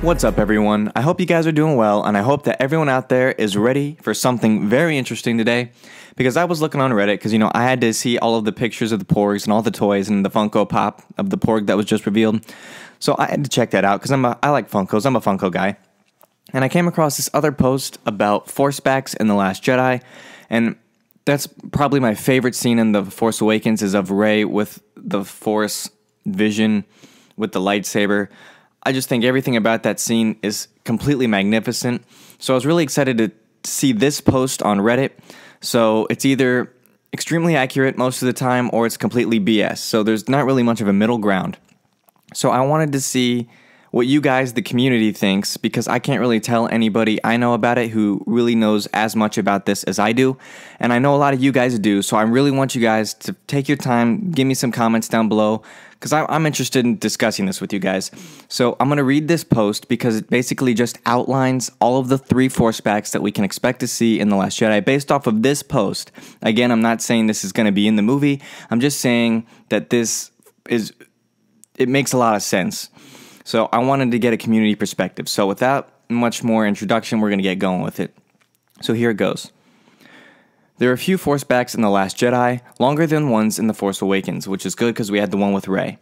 What's up, everyone? I hope you guys are doing well, and I hope that everyone out there is ready for something very interesting today, because I was looking on Reddit, because, I had to see all of the pictures of the Porgs and all the toys and the Funko Pop of the Porg that was just revealed, so I had to check that out, because I like Funkos. I'm a Funko guy, and I came across this other post about Forcebacks in The Last Jedi, and that's probably my favorite scene in The Force Awakens, is of Rey with the Force vision with the lightsaber. I just think everything about that scene is completely magnificent. So I was really excited to see this post on Reddit. So it's either extremely accurate most of the time or it's completely BS. So there's not really much of a middle ground. So I wanted to see what you guys, the community, thinks, because I can't really tell anybody I know about it who really knows as much about this as I do. And I know a lot of you guys do. So I really want you guys to take your time, give me some comments down below, because I'm interested in discussing this with you guys. So I'm going to read this post because it basically just outlines all of the 3 Forcebacks that we can expect to see in The Last Jedi based off of this post. Again, I'm not saying this is going to be in the movie. I'm just saying that it makes a lot of sense. So I wanted to get a community perspective. So without much more introduction, we're going to get going with it. So here it goes. There are a few Forcebacks in The Last Jedi, longer than ones in The Force Awakens, which is good because we had the one with Rey.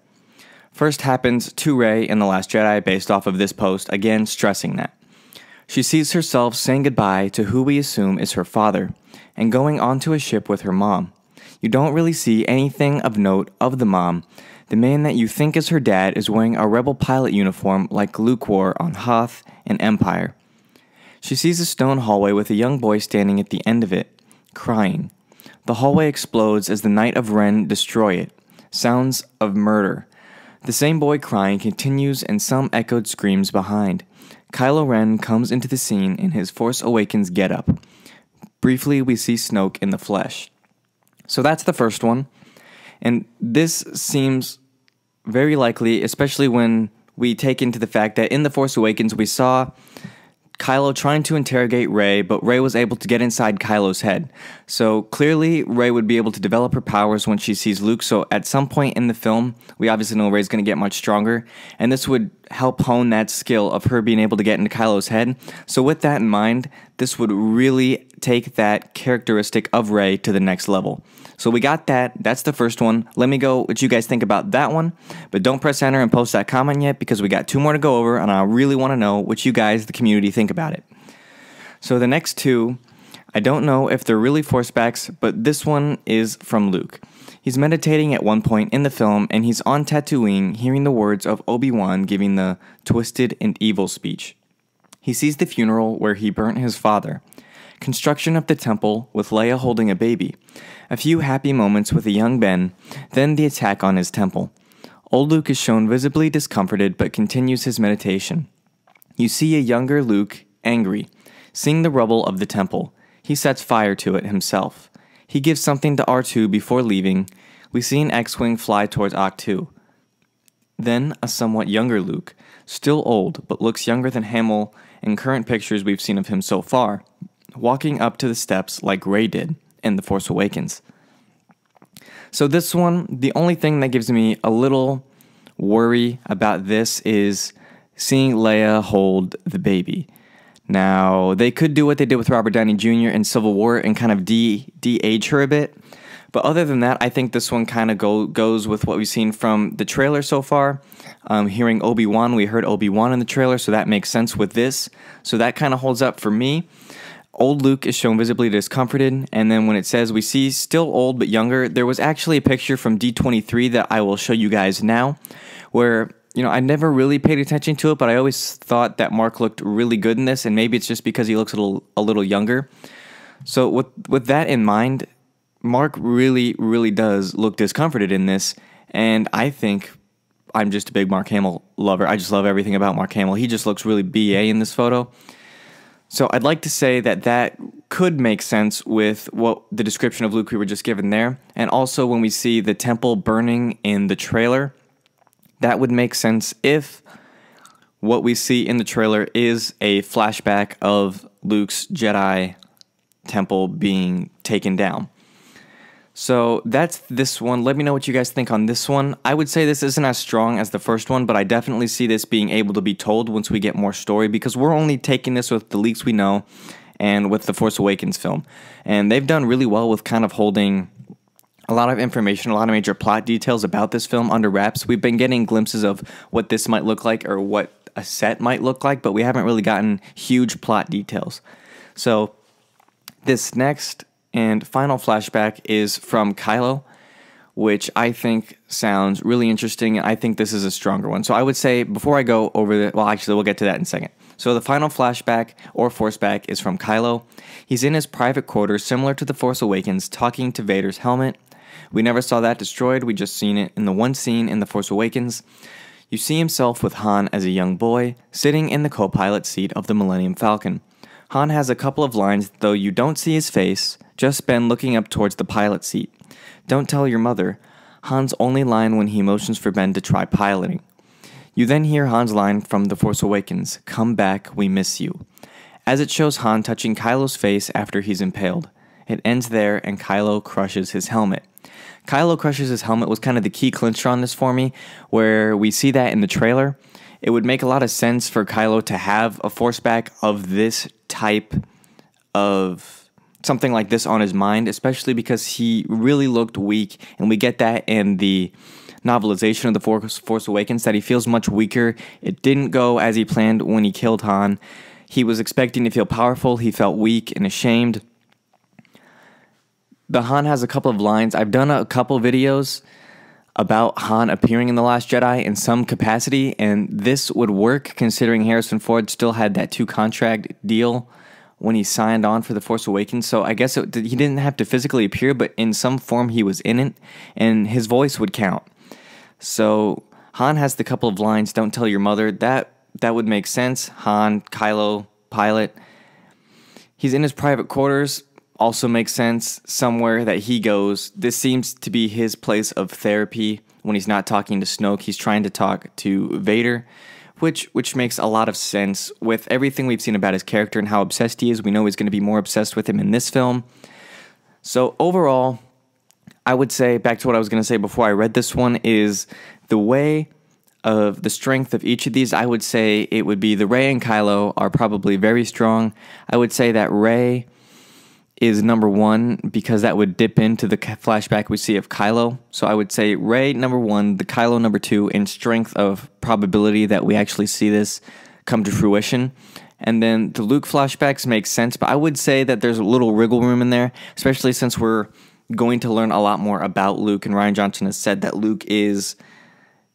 First happens to Rey in The Last Jedi based off of this post, again stressing that. She sees herself saying goodbye to who we assume is her father, and going onto a ship with her mom. You don't really see anything of note of the mom. The man that you think is her dad is wearing a rebel pilot uniform like Luke wore on Hoth and Empire. She sees a stone hallway with a young boy standing at the end of it, crying. The hallway explodes as the Knight of Ren destroy it. Sounds of murder. The same boy crying continues and some echoed screams behind. Kylo Ren comes into the scene in his Force Awakens getup. Briefly, we see Snoke in the flesh. So that's the first one. And this seems very likely, especially when we take into the fact that in The Force Awakens we saw Kylo trying to interrogate Rey, but Rey was able to get inside Kylo's head. So clearly Rey would be able to develop her powers when she sees Luke, so at some point in the film, we obviously know Rey's going to get much stronger, and this would help hone that skill of her being able to get into Kylo's head. So with that in mind, this would really take that characteristic of Rey to the next level. So we got that. That's the first one. Let me go what you guys think about that one. But don't press enter and post that comment yet because we got 2 more to go over and I really want to know what you guys, the community, think about it. So the next 2, I don't know if they're really Forcebacks, but this one is from Luke. He's meditating at one point in the film and he's on Tatooine hearing the words of Obi-Wan giving the twisted and evil speech. He sees the funeral where he burnt his father. Construction of the temple with Leia holding a baby. A few happy moments with a young Ben, then the attack on his temple. Old Luke is shown visibly discomforted but continues his meditation. You see a younger Luke, angry, seeing the rubble of the temple. He sets fire to it himself. He gives something to R2 before leaving. We see an X-Wing fly towards Ahch-To. Then a somewhat younger Luke, still old but looks younger than Hamill in current pictures we've seen of him so far, walking up to the steps like Rey did in The Force Awakens. So this one, the only thing that gives me a little worry about this is seeing Leia hold the baby. Now, they could do what they did with Robert Downey Jr. in Civil War and kind of de-age her a bit. But other than that, I think this one kind of goes with what we've seen from the trailer so far. Hearing Obi-Wan, we heard Obi-Wan in the trailer, so that makes sense with this. So that kind of holds up for me. Old Luke is shown visibly discomforted, and then when it says we see still old but younger, there was actually a picture from D23 that I will show you guys now, where, I never really paid attention to it, but I always thought that Mark looked really good in this, and maybe it's just because he looks a little younger. So with that in mind, Mark really, really does look discomforted in this, and I think I'm just a big Mark Hamill lover. I just love everything about Mark Hamill. He just looks really BA in this photo. So I'd like to say that could make sense with what the description of Luke we were just given there. And also when we see the temple burning in the trailer, that would make sense if what we see in the trailer is a flashback of Luke's Jedi temple being taken down. So that's this one. Let me know what you guys think on this one. I would say this isn't as strong as the first one, but I definitely see this being able to be told once we get more story, because we're only taking this with the leaks we know and with the Force Awakens film. And they've done really well with kind of holding a lot of information, a lot of major plot details about this film under wraps. We've been getting glimpses of what this might look like or what a set might look like, but we haven't really gotten huge plot details. So this next and final flashback is from Kylo, which I think sounds really interesting. I think this is a stronger one. So I would say, before I go over the... Well, actually, we'll get to that in a second. So the final flashback, or Forceback, is from Kylo. He's in his private quarters, similar to The Force Awakens, talking to Vader's helmet. We never saw that destroyed. We just seen it in the one scene in The Force Awakens. You see himself with Han as a young boy, sitting in the co-pilot seat of the Millennium Falcon. Han has a couple of lines, though you don't see his face, just Ben looking up towards the pilot seat. Don't tell your mother. Han's only line when he motions for Ben to try piloting. You then hear Han's line from The Force Awakens, "Come back, we miss you," as it shows Han touching Kylo's face after he's impaled. It ends there, and Kylo crushes his helmet. Kylo crushes his helmet was kind of the key clincher on this for me, where we see that in the trailer. It would make a lot of sense for Kylo to have a Forceback of this type of something like this on his mind, especially because he really looked weak, and we get that in the novelization of The Force Awakens, that he feels much weaker. It didn't go as he planned when he killed Han. He was expecting to feel powerful. He felt weak and ashamed. The Han has a couple of lines. I've done a couple videos about Han appearing in The Last Jedi in some capacity, and this would work considering Harrison Ford still had that 2-contract deal when he signed on for The Force Awakens. So I guess he didn't have to physically appear, but in some form he was in it, and his voice would count. So Han has the couple of lines, "Don't tell your mother." That would make sense. Han, Kylo, pilot. He's in his private quarters. Also makes sense. Somewhere that he goes. This seems to be his place of therapy. When he's not talking to Snoke, he's trying to talk to Vader, which makes a lot of sense with everything we've seen about his character and how obsessed he is. We know he's going to be more obsessed with him in this film. So overall, I would say, back to what I was going to say before I read this one, is the way of the strength of each of these. I would say it would be the Rey and Kylo are probably very strong. I would say that Rey is number one, because that would dip into the flashback we see of Kylo. So I would say Rey number one, the Kylo number two, in strength of probability that we actually see this come to fruition. And then the Luke flashbacks make sense, but I would say that there's a little wriggle room in there, especially since we're going to learn a lot more about Luke, and Rian Johnson has said that Luke he's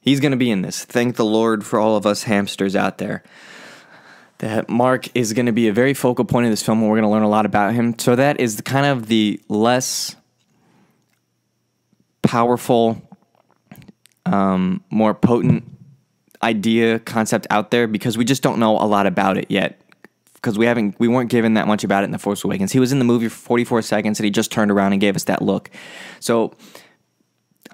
going to be in this. Thank the Lord for all of us hamsters out there. That Mark is going to be a very focal point in this film, and we're going to learn a lot about him. So that is kind of the less powerful, more potent idea, concept out there, because we just don't know a lot about it yet. Because we weren't given that much about it in The Force Awakens. He was in the movie for 44 seconds, and he just turned around and gave us that look. So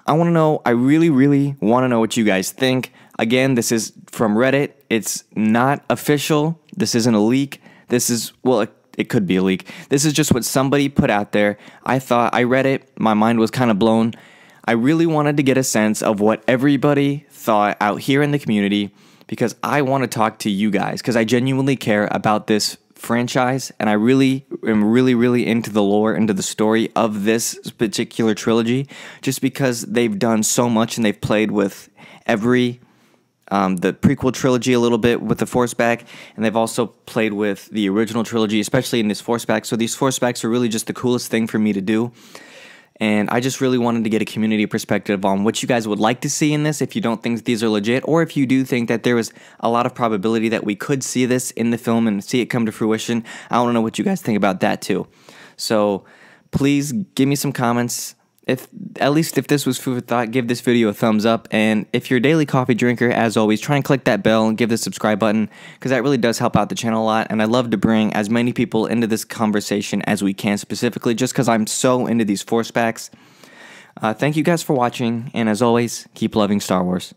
I want to know, I really, really want to know what you guys think. Again, this is from Reddit. It's not official. This isn't a leak. This is, well, it could be a leak. This is just what somebody put out there. I read it. My mind was kind of blown. I really wanted to get a sense of what everybody thought out here in the community, because I want to talk to you guys, because I genuinely care about this franchise, and I really am really into the lore, into the story of this particular trilogy, just because they've done so much, and they've played with every the prequel trilogy a little bit with the Forceback, and they've also played with the original trilogy, especially in this Forceback. So these Forcebacks are really just the coolest thing for me to do. And I just really wanted to get a community perspective on what you guys would like to see in this, if you don't think these are legit, or if you do think that there was a lot of probability that we could see this in the film and see it come to fruition. I want to know what you guys think about that too. So please give me some comments. At least if this was food for thought, give this video a thumbs up. And if you're a daily coffee drinker, as always, try and click that bell and give the subscribe button, because that really does help out the channel a lot. And I love to bring as many people into this conversation as we can, specifically just because I'm so into these Forcebacks. Thank you guys for watching, and as always, keep loving Star Wars.